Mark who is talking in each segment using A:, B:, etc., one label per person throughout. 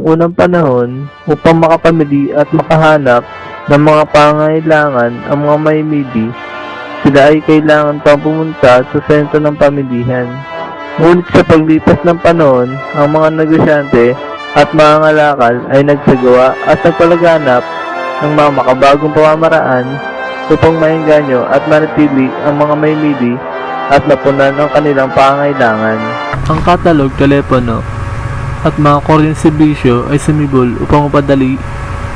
A: unang panahon upang makapamili at makahanap ng mga pangangailangan ang mga mamimili, sila ay kailangan pang pumunta sa sentro ng pamilihan. Ngunit sa paglipas ng panahon, ang mga negosyante at mga ngalakal ay nagsagawa at nagpalaganap ng mga makabagong pamamaraan upang maengganyo at manatili ang mga mamimili at mapunan ang kanilang pangangailangan. Ang katalog, telepono at mga kuryenteng serbisyo ay sumibol upang mapadali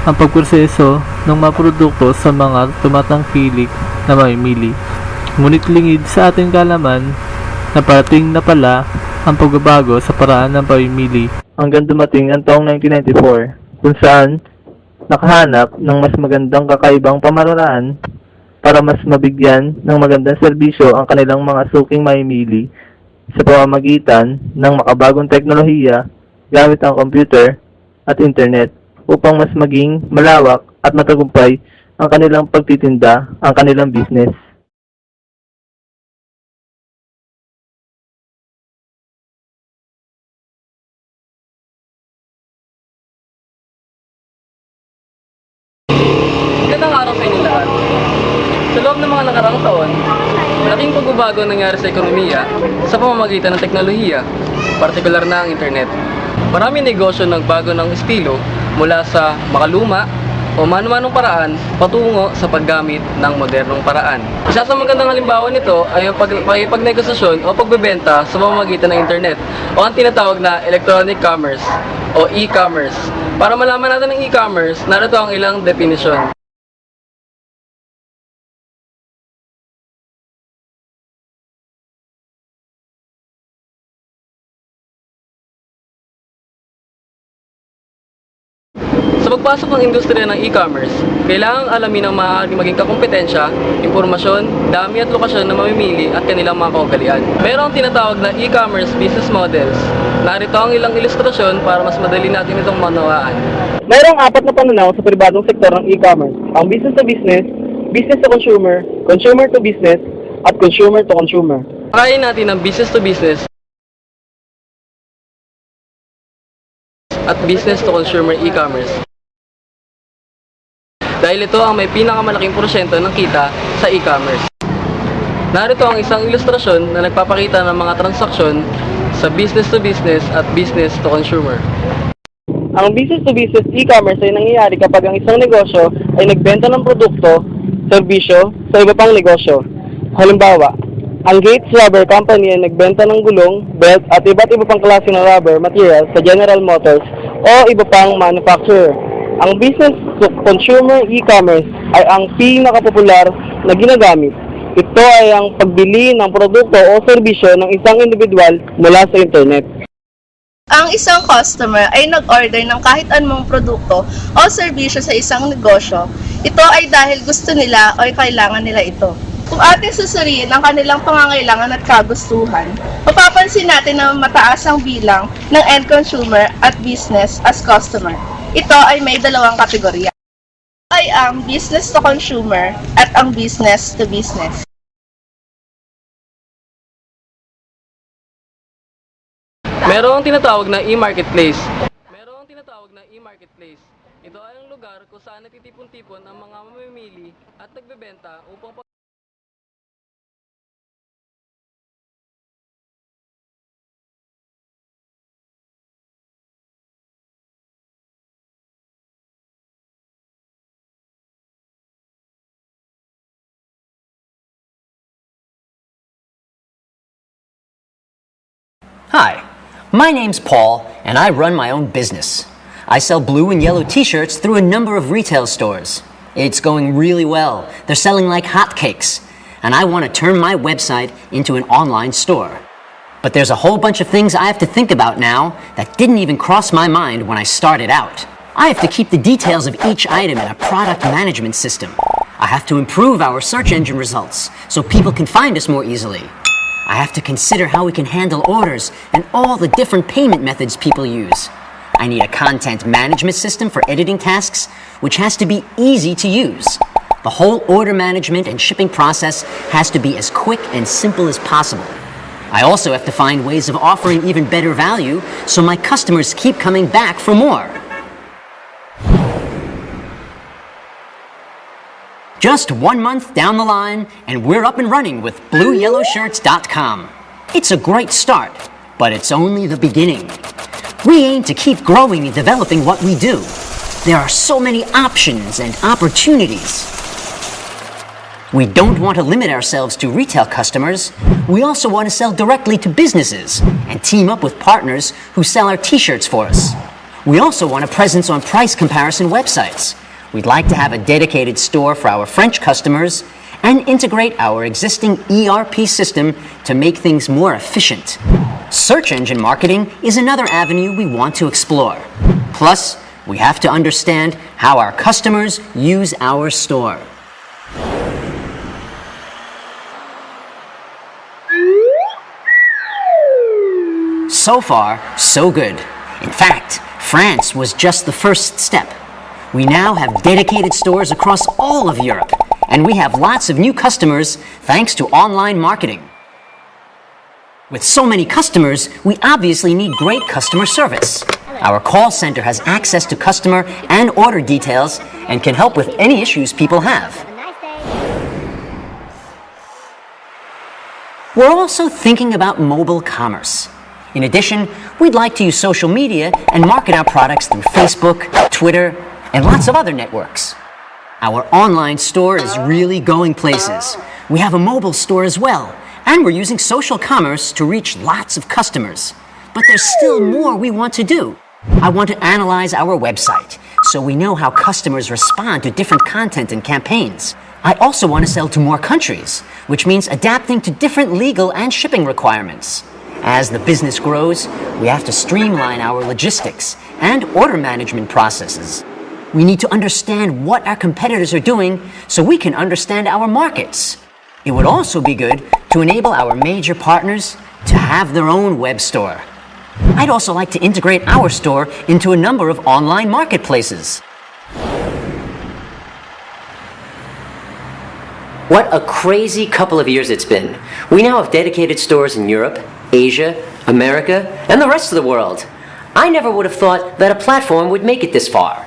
A: ang pagproseso ng mga produkto sa mga tumatangkilik na mamimili. Ngunit lingid sa ating kalaman na parating na pala ang pagbabago sa paraan ng pamimili hanggang dumating ang taong 1994 kung saan nakahanap ng mas magandang kakaibang pamaraan para mas mabigyan ng magandang serbisyo ang kanilang mga suking mamimili sa pamamagitan ng makabagong teknolohiya gamit ang computer at internet upang mas maging malawak at matagumpay ang kanilang pagtitinda, ang kanilang business.
B: Magandang araw sa inyo lahat. Sa loob ng mga nakaraang taon, malaking pagbabago ang nangyari sa ekonomiya sa pamamagitan ng teknolohiya, partikular na ang internet. Maraming negosyo nagbago ng estilo mula sa makaluma o mano-manong paraan patungo sa paggamit ng modernong paraan. Isa sa magandang halimbawa nito ay ang pagnegosasyon o pagbebenta sa pamamagitan ng internet o ang tinatawag na electronic commerce o e-commerce. Para malaman natin ang e-commerce, narito ang ilang definisyon. Sa pagpasok ng industriya ng e-commerce, kailangang alamin ang maaaring maging kakumpetensya, impormasyon, dami at lokasyon na mamimili at kanilang mga kaugalian. Mayroong tinatawag na e-commerce business models. Narito ang ilang ilustrasyon para mas madali natin itong manawaan.
C: Mayroong apat na pananaw sa pribadong sektor ng e-commerce. Ang business to business, business to consumer, consumer to business, at consumer to consumer.
B: Pakain natin ang business to business at business to consumer e-commerce. Dahil ito ang may pinakamalaking porsyento ng kita sa e-commerce. Narito ang isang ilustrasyon na nagpapakita ng mga transaksyon sa business to business at business to consumer.
C: Ang business to business e-commerce ay nangyayari kapag ang isang negosyo ay nagbenta ng produkto, serbisyo sa iba pang negosyo. Halimbawa, ang Gates Rubber Company ay nagbenta ng gulong, belt at iba't iba pang klase ng rubber material sa General Motors o iba pang manufacturer. Ang business to consumer e-commerce ay ang pinakapopular na ginagamit. Ito ay ang pagbili ng produkto o serbisyo ng isang individual mula sa internet.
D: Ang isang customer ay nag-order ng kahit anumang produkto o serbisyo sa isang negosyo. Ito ay dahil gusto nila o kailangan nila ito. Kung ating susuriin ang kanilang pangangailangan at kagustuhan, mapapansin natin na mataas ang bilang ng end consumer at business as customer. Ito ay may dalawang kategorya. Ito ay ang business to consumer at ang business to business.
B: Merong tinatawag na e-marketplace. Ito ay ang lugar kung saan natitipon-tipon ang mga mamimili at nagbebenta upang
E: Hi, my name's Paul, and I run my own business. I sell blue and yellow t-shirts through a number of retail stores. It's going really well. They're selling like hotcakes, and I want to turn my website into an online store. But there's a whole bunch of things I have to think about now that didn't even cross my mind when I started out. I have to keep the details of each item in a product management system. I have to improve our search engine results so people can find us more easily. I have to consider how we can handle orders and all the different payment methods people use. I need a content management system for editing tasks, which has to be easy to use. The whole order management and shipping process has to be as quick and simple as possible. I also have to find ways of offering even better value so my customers keep coming back for more. Just 1 month down the line, and we're up and running with BlueYellowShirts.com. It's a great start, but it's only the beginning. We aim to keep growing and developing what we do. There are so many options and opportunities. We don't want to limit ourselves to retail customers. We also want to sell directly to businesses and team up with partners who sell our t-shirts for us. We also want a presence on price comparison websites. We'd like to have a dedicated store for our French customers and integrate our existing ERP system to make things more efficient. Search engine marketing is another avenue we want to explore. Plus, we have to understand how our customers use our store. So far, so good. In fact, France was just the first step. We now have dedicated stores across all of Europe, and we have lots of new customers thanks to online marketing. With so many customers, we obviously need great customer service. Our call center has access to customer and order details and can help with any issues people have. We're also thinking about mobile commerce. In addition, we'd like to use social media and market our products through Facebook, Twitter, and lots of other networks. Our online store is really going places. We have a mobile store as well, and we're using social commerce to reach lots of customers. But there's still more we want to do. I want to analyze our website so we know how customers respond to different content and campaigns. I also want to sell to more countries, which means adapting to different legal and shipping requirements. As the business grows, we have to streamline our logistics and order management processes. We need to understand what our competitors are doing so we can understand our markets. It would also be good to enable our major partners to have their own web store. I'd also like to integrate our store into a number of online marketplaces. What a crazy couple of years it's been. We now have dedicated stores in Europe, Asia, America, and the rest of the world. I never would have thought that a platform would make it this far.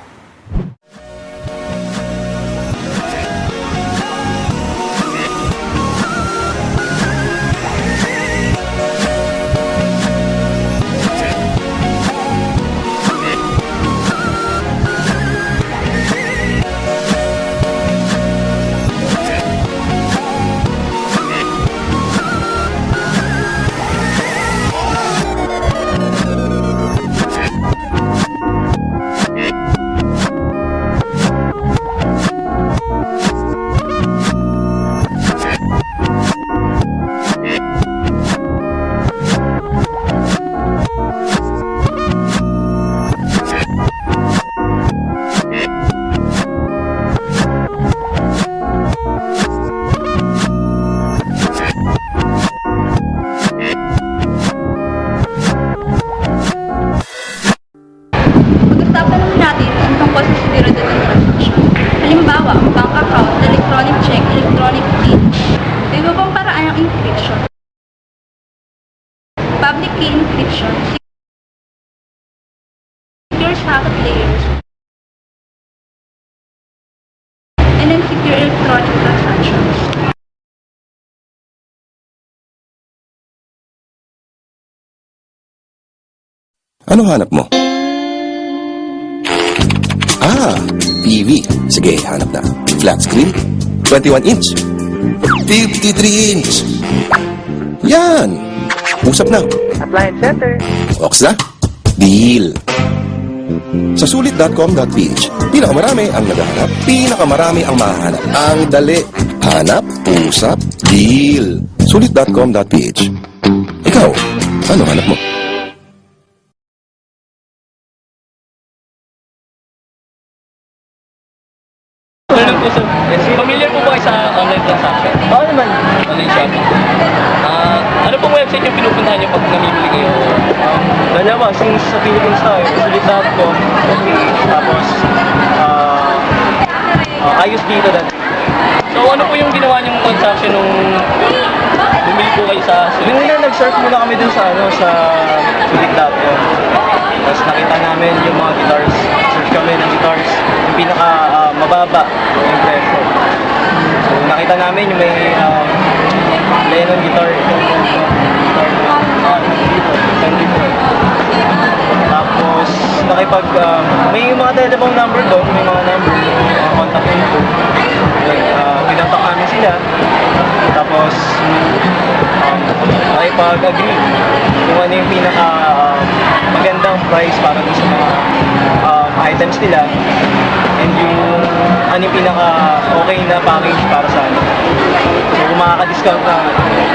F: Pag-usapan naman natin ang tungkol sa seguridad ng transaksyon. Halimbawa, ang bank account, electronic check, electronic PIN. May iba pang paraan ng encryption. Public key encryption, secure packet layers, and then secure electronic transactions.
G: Ano hanap mo? TV. Sige, hanap na. Flat screen? 21 inch? 53 inch? Yan! Usap na.
A: Appliance Center.
G: Ox na? Deal! Sa sulit.com.ph, pinakamarami ang naghahanap, pinakamarami ang mahahanap. Ang dali. Hanap, usap, deal. Sulit.com.ph. Ikaw, ano hanap mo?
B: Tanong po sir, familiar po ba kayo sa online transaction?
C: Oo naman.
B: Online shopping? Ano pong website yung pinupuntahan niyo pag namimili kayo?
C: Dalawa, since sa Philippines tayo, sulit.com, tapos ayos dito dati.
B: So ano po yung ginawa niyong transaction nung bumili po kayo sa
C: Yung
B: Sulit?
C: una, nag-surf muna kami dun sa sulit.com. Tapos nakita namin yung mga guitars. Search kami ng guitars. Yung pinaka mababa yung presyo. Pinunta namin yung may Lennon guitar. Tapos, may mga telephone number doon, may mga number, mga contact info. Pinunta namin sila. Tapos, nakipag-agree kung ano yung pinaka magandang price para sa mga items nila and yung ano yung pinaka okay na package para sa amin. So kung makaka-discount na,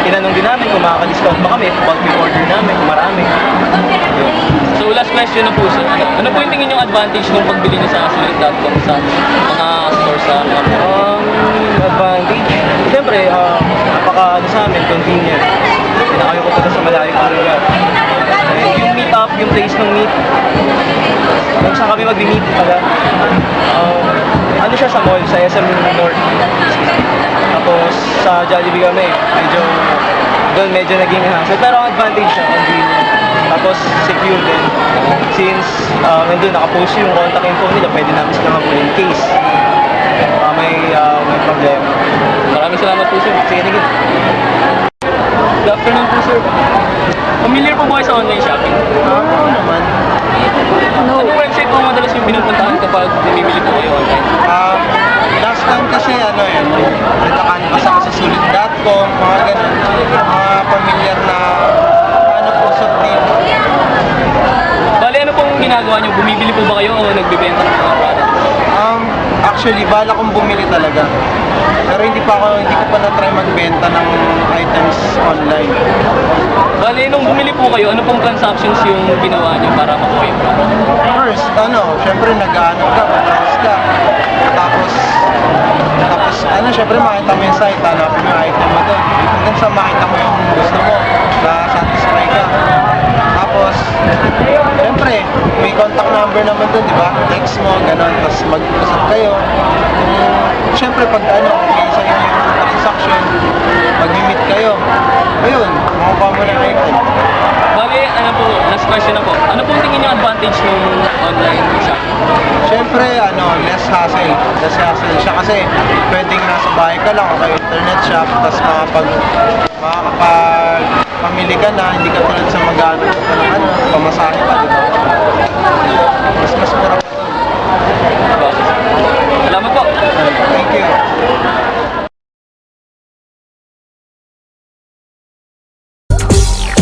C: tinanong din namin kung makaka-discount ba kami, bulk yung order namin, kung marami. Yun.
B: So last question na po sir. Ano po yung tingin yung advantage ng pagbili niyo sa sulit.com sa mga stores sa mga
C: Advantage? Siyempre, napaka sa amin, convenient. Pinakayo ko sa malayong lugar. Yung meet up, yung place ng meet, kung saan kami mag-meet pala, ano siya sa mall, sa SM North. Tapos sa Jollibee kami, medyo naging hassle. Pero ang advantage siya, convenient. Tapos secure din. Since nandun nakapost yung contact info nila, pwede namin sila mag-pull in case may problema.
B: Maraming salamat po sir.
C: Sige, sige.
B: Good afternoon po sir. Familiar po ba kayo sa online shopping?
C: Oo naman.
B: Ano website po madalas yung pinupuntahan kapag bumibili po kayo online?
C: Last time kasi nagkakaan kasi ako sa sulit.com, mga ganun, mga familiar na po sa team.
B: Bali, ano pong ginagawa nyo? Bumibili po ba kayo o nagbibenta ng mga products?
C: Actually, bala kong bumili talaga. Pero hindi ko pa na-try magbenta ng items online.
B: Bali, nung bumili po kayo, ano pong transactions yung ginawa nyo para makuha yung product?
C: First, syempre mag-browse ka. Tapos, syempre makita mo yung site, hanapin mo yung item mo doon. Hanggang sa makita mo yung gusto mo, na-satisfy ka. Tapos, syempre, may contact number naman doon, di ba? Text mo, gano'n, tapos mag-usap kayo. Syempre, pag okay sa inyo yung transaction, mag-meet kayo. Ayun, makukuha mo na yung item.
B: Bali, ano po, last question na po. Ano po tingin yung advantage ng online shopping?
C: Siyempre, less hassle. Less hassle siya kasi pwedeng nasa bahay ka lang o kay internet shop, tapos makakapag-pamili ka na, hindi ka tulad sa mag-ano ka ng pamasahe pa, di ba? Mas mura pa.
B: Salamat po.
C: Thank you.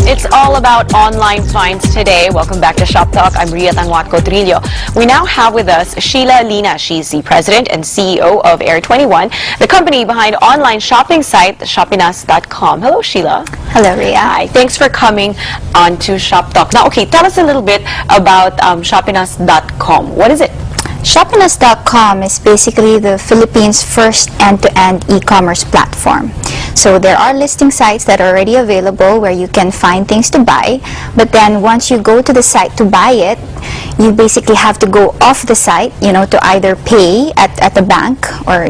H: It's all about online finds today. Welcome back to Shop Talk. I'm Ria Tanwat Cotrillo. We now have with us Sheila Lina. She's the president and CEO of Air21, the company behind online shopping site Shopinas.com. Hello, Sheila.
I: Hello, Ria.
H: Hi. Thanks for coming on to Shop Talk. Now, okay, tell us a little bit about Shopinas.com. What is it?
I: Shopinas.com is basically the Philippines' first end-to-end e-commerce platform. So there are listing sites that are already available where you can find things to buy, but then once you go to the site to buy it, you basically have to go off the site, to either pay at the bank or,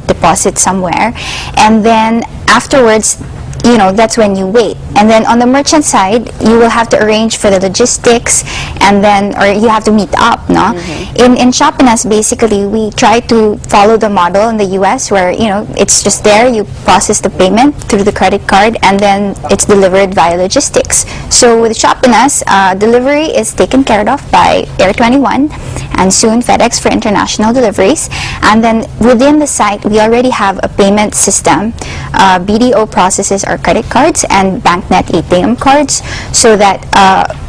I: deposit somewhere, and then afterwards, that's when you wait. And then on the merchant side, you will have to arrange for the logistics, and then, or you have to meet up, no? In Shopinas, basically, we try to follow the model in the US where, it's just there, you process the payment through the credit card, and then it's delivered via logistics. So with Shopinas, delivery is taken care of by Air21, and soon FedEx for international deliveries. And then within the site, we already have a payment system. BDO processes our credit cards and BankNet ATM cards so that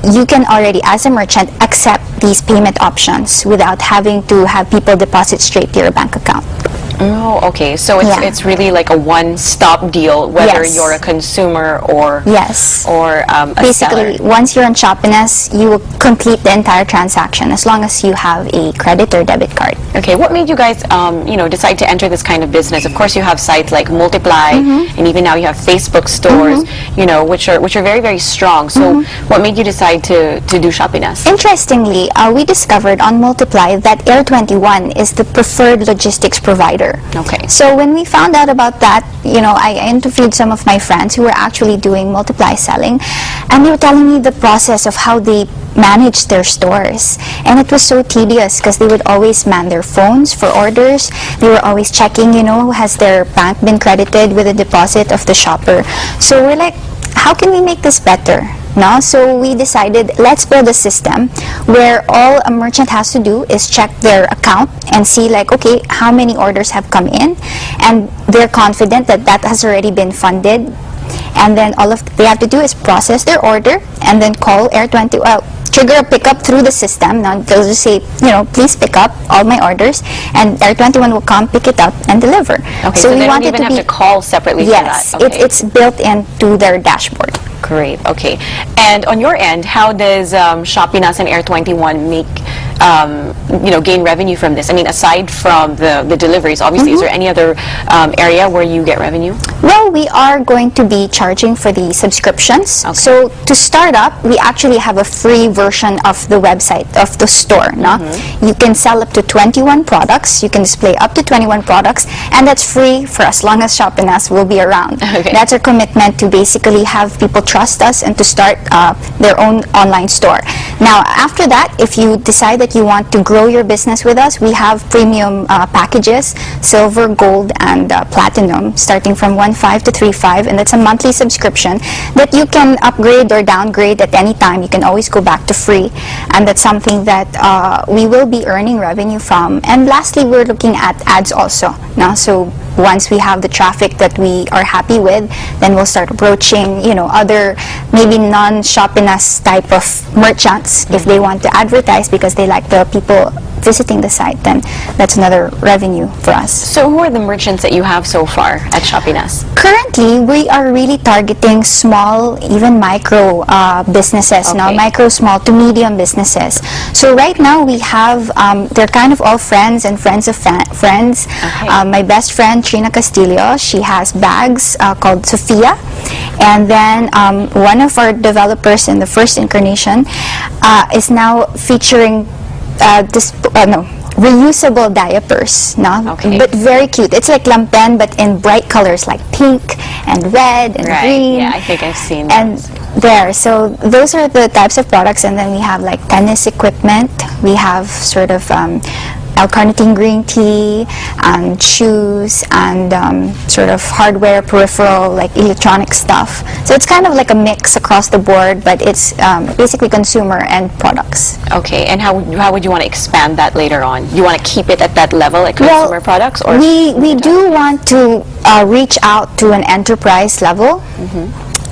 I: you can already, as a merchant, accept these payment options without having to have people deposit straight to your bank account.
H: Oh, okay. So
I: Yeah.
H: it's really like a one-stop deal, whether
I: Yes.
H: you're a consumer or
I: Yes.
H: a
I: Basically,
H: seller.
I: once you're on Shopinas, you will complete the entire transaction as long as you have a credit or debit card.
H: Okay, what made you guys, decide to enter this kind of business? Of course, you have sites like Multiply, and even now you have Facebook stores, which are very, very strong. So, what made you decide to do Shopinas?
I: Interestingly, we discovered on Multiply that Air21 is the preferred logistics provider order.
H: Okay.
I: So when we found out about that, I interviewed some of my friends who were actually doing multiply selling, and they were telling me the process of how they manage their stores. And it was so tedious because they would always man their phones for orders. They were always checking, has their bank been credited with a deposit of the shopper. So we're like, how can we make this better? No? So we decided, let's build a system where all a merchant has to do is check their account and see like, okay, how many orders have come in, and they're confident that that has already been funded, and then all of they have to do is process their order and then call Air21, trigger a pickup through the system. Now they'll just say, please pick up all my orders, and Air21 will come pick it up and deliver.
H: Okay, so
I: we
H: they don't
I: wanted
H: even have
I: be,
H: to call separately
I: yes,
H: for that. Okay.
I: it's built into their dashboard.
H: Great. Okay. And on your end, how does Shopinas and Air21 make gain revenue from this? I mean, aside from the deliveries, obviously, is there any other area where you get revenue?
I: Well, we are going to be charging for the subscriptions.
H: Okay.
I: So to start up, we actually have a free version of the website, of the store. No? You can sell up to 21 products. You can display up to 21 products, and that's free for as long as Shopinas will be around.
H: Okay.
I: That's our commitment, to basically have people trust us and to start their own online store. Now, after that, if you decide that you want to grow your business with us, we have premium packages, silver, gold, and platinum, starting from 1.5 to 3.5, and that's a monthly subscription that you can upgrade or downgrade at any time. You can always go back to free, and that's something that we will be earning revenue from. And lastly, we're looking at ads also. Now, so once we have the traffic that we are happy with, then we'll start approaching, other maybe non-Shopinas type of merchants if they want to advertise because they like the people visiting the site. Then that's another revenue for us.
H: So who are the merchants that you have so far at Shopinas?
I: Currently, we are really targeting small, even micro businesses,
H: Okay.
I: micro, small to medium businesses. So right now we have, they're kind of all friends and friends of friends.
H: Okay.
I: My best friend, Trina Castillo, she has bags called Sophia. And then one of our developers in the first incarnation is now featuring reusable diapers, no?
H: Okay.
I: But very cute. It's like lampen, but in bright colors like pink and red and
H: Right.
I: green.
H: Yeah, I think I've seen
I: And
H: those.
I: so those are the types of products. And then we have like tennis equipment. We have sort of L-carnitine green tea, and shoes, and sort of hardware, peripheral, like electronic stuff. So it's kind of like a mix across the board, but it's basically consumer and products.
H: Okay, and how would you want to expand that later on? You want to keep it at that level, like consumer products? Or
I: we do want to reach out to an enterprise level.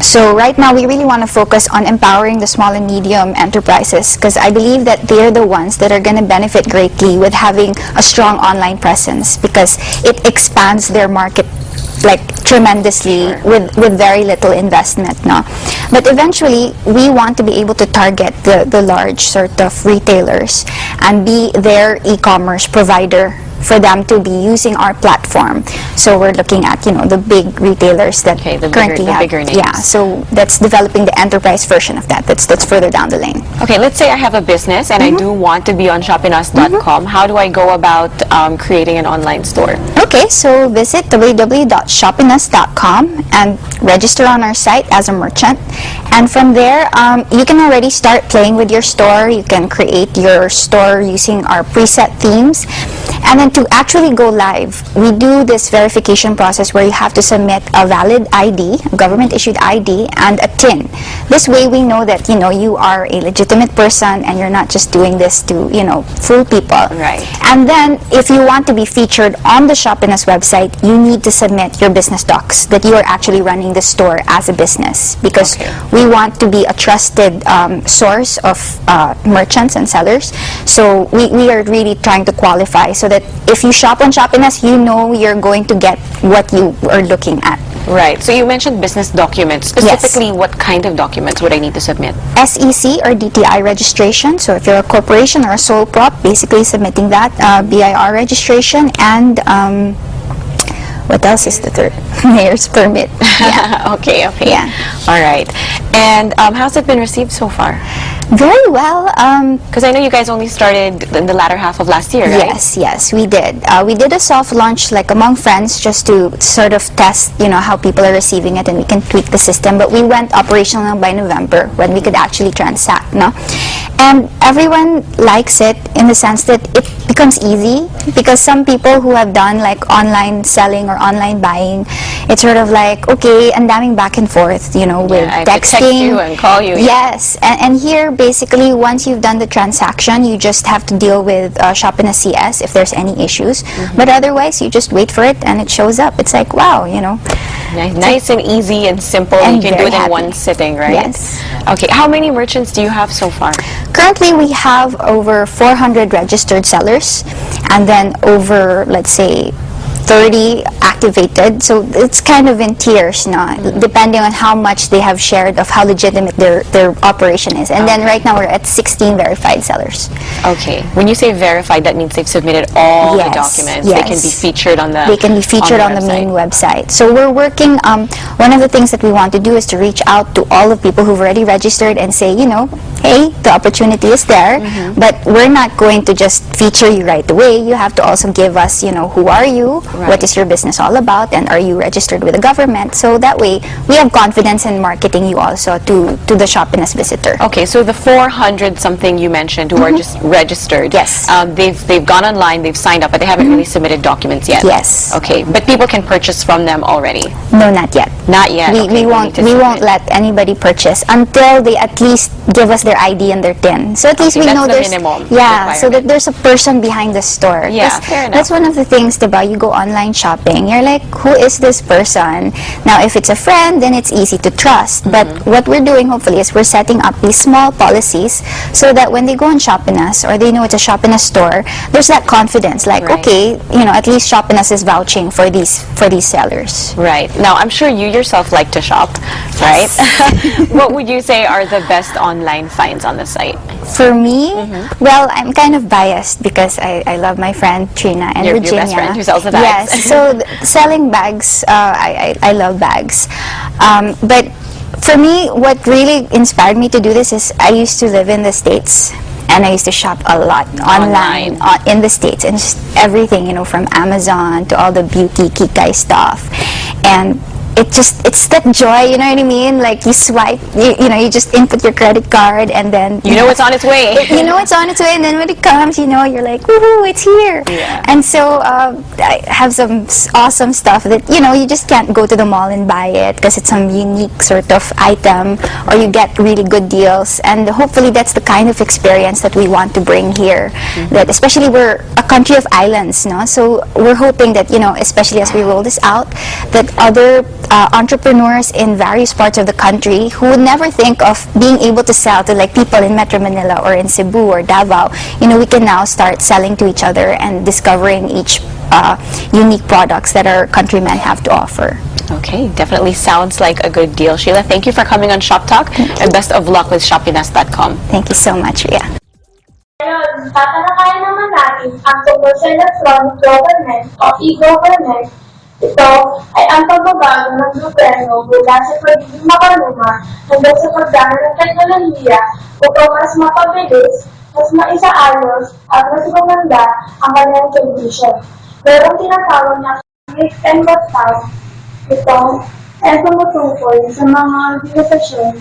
I: So right now, we really want to focus on empowering the small and medium enterprises, because I believe that they're the ones that are going to benefit greatly with having a strong online presence, because it expands their market like tremendously with very little investment. No? But eventually, we want to be able to target the large sort of retailers and be their e-commerce provider for them to be using our platform. So we're looking at, the big retailers that
H: the
I: currently have.
H: bigger names.
I: Yeah, so that's developing the enterprise version of that. That's further down the lane.
H: Okay, let's say I have a business and I do want to be on Shopinas.com. How do I go about creating an online store?
I: Okay, so visit www.shopinas.com and register on our site as a merchant. And from there, you can already start playing with your store. You can create your store using our preset themes. And then to actually go live, we do this verification process where you have to submit a valid ID, a government-issued ID, and a TIN. This way we know that, you are a legitimate person and you're not just doing this to, fool people.
H: Right.
I: And then if you want to be featured on the Shopinas website, you need to submit your business docs that you are actually running the store as a business, because we want to be a trusted source of merchants and sellers. So we are really trying to qualify so that if you shop on Shopinas, you're going to get what you are looking at.
H: Right. So you mentioned business documents. Specifically, what kind of documents would I need to submit?
I: SEC or DTI registration. So if you're a corporation or a sole prop, basically submitting that. BIR registration, and what else is the third? Mayor's permit. Yeah.
H: Okay.
I: Yeah.
H: All right. And how's it been received so far?
I: Very well.
H: Because I know you guys only started in the latter half of last year, right?
I: Yes, we did. We did a soft launch like among friends just to sort of test, how people are receiving it and we can tweak the system. But we went operational by November when we could actually transact, no? And everyone likes it in the sense that it becomes easy because some people who have done like online selling or online buying, it's sort of like, okay, and daming back and forth, with
H: I have to
I: texting.
H: text you and call you.
I: Yes, and here basically once you've done the transaction, you just have to deal with Shopina CS if there's any issues. But otherwise, you just wait for it and it shows up. It's like, wow,
H: Nice and easy and simple.
I: And
H: you can do
I: very
H: it in
I: happy.
H: one sitting, right?
I: Yes.
H: Okay, how many merchants do you have so far?
I: Currently, we have over 400 registered sellers and then over, let's say, 30 activated. So it's kind of in tiers, depending on how much they have shared of how legitimate their operation is. And then right now we're at 16 verified sellers.
H: Okay. When you say verified, that means they've submitted all the
I: Yes,
H: documents. They can be
I: yes.
H: featured on the
I: They can be featured on the main website. So we're working, one of the things that we want to do is to reach out to all the people who've already registered and say, hey, the opportunity is there, but we're not going to just feature you right away. You have to also give us, who are you, what is your business all about, and are you registered with the government? So that way, we have confidence in marketing you also to the Shopinas visitor.
H: Okay, so the 400 something you mentioned who are just registered,
I: Yes.
H: They've gone online, they've signed up, but they haven't really submitted documents yet.
I: Yes.
H: Okay, but people can purchase from them already.
I: No, not yet.
H: Not yet.
I: We,
H: Okay,
I: we
H: need
I: won't
H: to
I: we won't
H: submit.
I: let anybody purchase until they at least give us their ID and their TIN. So at least
H: Okay,
I: we
H: that's
I: know
H: the
I: there's
H: minimum
I: yeah, so that
H: requirement.
I: there's a person behind the store.
H: Yeah,
I: 'Cause
H: fair enough.
I: That's one of the things, diba? You go online shopping, you're like, who is this person? Now, if it's a friend, then it's easy to trust. But what we're doing, hopefully, is we're setting up these small policies so that when they go on Shopinas or they know it's a Shopinas store, there's that confidence. Like,
H: Right.
I: okay, at least Shopinas is vouching for these sellers.
H: Right. Now, I'm sure you yourself like to shop, right? What would you say are the best online finds on the site?
I: For me, well, I'm kind of biased because I love my friend Trina and
H: Your
I: Virginia.
H: best friend who sells the bags.
I: Yes, so selling bags, I love bags. But for me, what really inspired me to do this is I used to live in the States. And I used to shop a lot online in the States and just everything, from Amazon to all the beauty Kikai stuff. And it's that joy, you know what I mean? Like you swipe, you just input your credit card and then
H: You know it's on its way.
I: you know it's on its way, and then when it comes, you're like, woohoo, it's here.
H: Yeah.
I: And so I have some awesome stuff that you just can't go to the mall and buy it because it's some unique sort of item, or you get really good deals. And hopefully that's the kind of experience that we want to bring here. That especially we're a country of islands, no? So we're hoping that especially as we roll this out, that other entrepreneurs in various parts of the country who would never think of being able to sell to like people in Metro Manila or in Cebu or Davao, we can now start selling to each other and discovering each unique products that our countrymen have to offer.
H: Okay, definitely sounds like a good deal. Sheila, thank you for coming on Shop Talk, and best of luck with Shopinas.com.
I: Thank you so much, Ria.
J: Ngayon, tatalakayan naman natin ang tungkol sa electronic government o e-government. Ito ay ang pagbabago ng gobyerno mula sa pagiging makaluma hanggang sa paggamit ng teknolohiya upang mas mapabilis, mas maisaayos at mas maganda ang kanilang servisyo. Merong tinatawag na Click and Tap. Ito ay tumutungkol sa mga organisasyon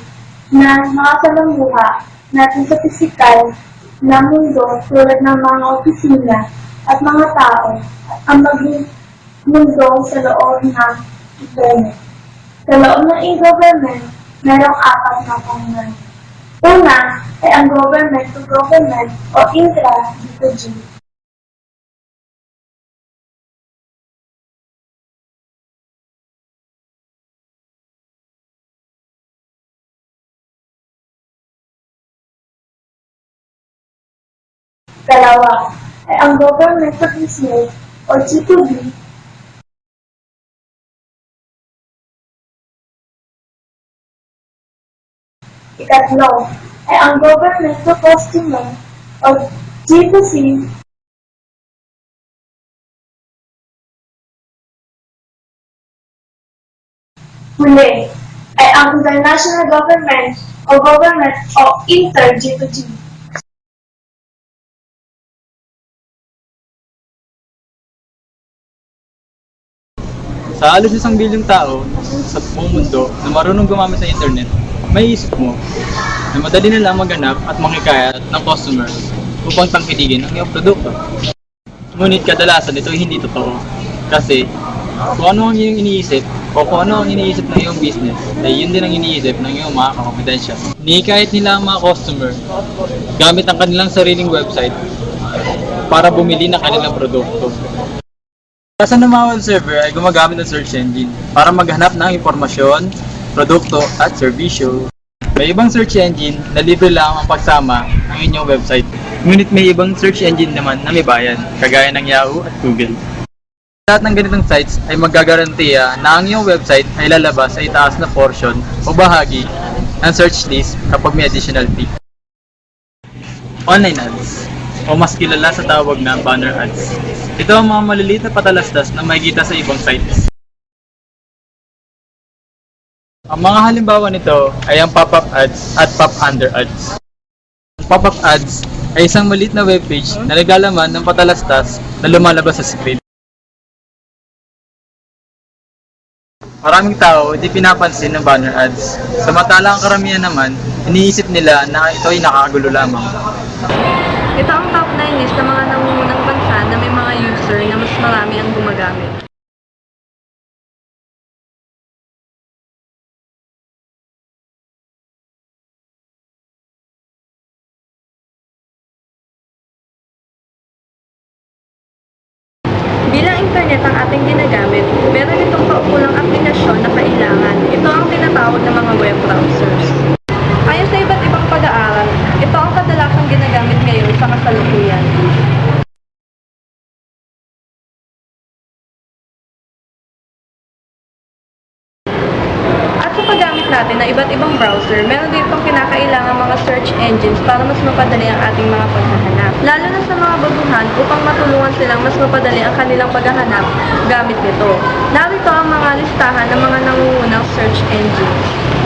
J: na nakasalamuha natin sa pisikal na mundo tulad ng mga opisina at mga tao ang maging mundo sa loob ng internet. Sa loob ng e-government, mayroong 4 na pangunan. Una ay ang government to government o intra-B2G. Dalawa ay ang government to business o G2B. Ikatlo ay ang government to customer o G2C. Huli ay ang International Government o Government o Inter-G2G.
B: Sa halos 1 bilyong tao sa buong mundo na marunong gumamit ng internet, may isip mo na madali na lang maghanap at mangikayat ng customer upang tangkilikin ang iyong produkto. Ngunit kadalasan ito ay hindi totoo. Kasi kung ano ang iyong iniisip o kung ano ang iniisip ng iyong business, ay yun din ang iniisip ng iyong mga kakompetensya. Niikayat nila ang mga customer gamit ang kanilang sariling website para bumili ng kanilang produkto. Kasi ng mga web server ay gumagamit ng search engine para maghanap ng impormasyon, produkto at serbisyo. May ibang search engine na libre lang ang pagsama ng inyong website. Ngunit may ibang search engine naman na may bayan, kagaya ng Yahoo at Google. Lahat ng ganitong sites ay magagarantiya na ang iyong website ay lalabas sa itaas na portion o bahagi ng search list kapag may additional fee. Online ads, o mas kilala sa tawag na banner ads. Ito ang mga maliliit na patalastas na makikita sa ibang sites. Ang mga halimbawa nito ay ang pop-up ads at pop-under ads. Ang pop-up ads ay isang maliit na webpage na naglalaman ng patalastas na lumalabas sa screen. Maraming tao hindi pinapansin ng banner ads. Samantala ang karamihan naman, iniisip nila na ito ay nakakagulo lamang.
F: Ito ang top 9 list ng mga nangungunang bansa na may mga user na mas marami ang gumagamit. Bilang internet ang ating ginagamit, meron itong kaukulang aplikasyon na kailangan. Ito ang tinatawag na mga web browsers. Ayon sa iba't ibang pag-aaral, ito ang kadalasang ginagamit ngayon sa kasalukuyan. At sa paggamit natin ng iba't ibang browser, meron din itong kinakailangan mga search engines para mas mapadali ang ating mga paghahanap. Lalo na sa mga baguhan upang matulungan silang mas mapadali ang kanilang paghahanap gamit nito. Narito ang mga listahan ng mga nangungunang search engines.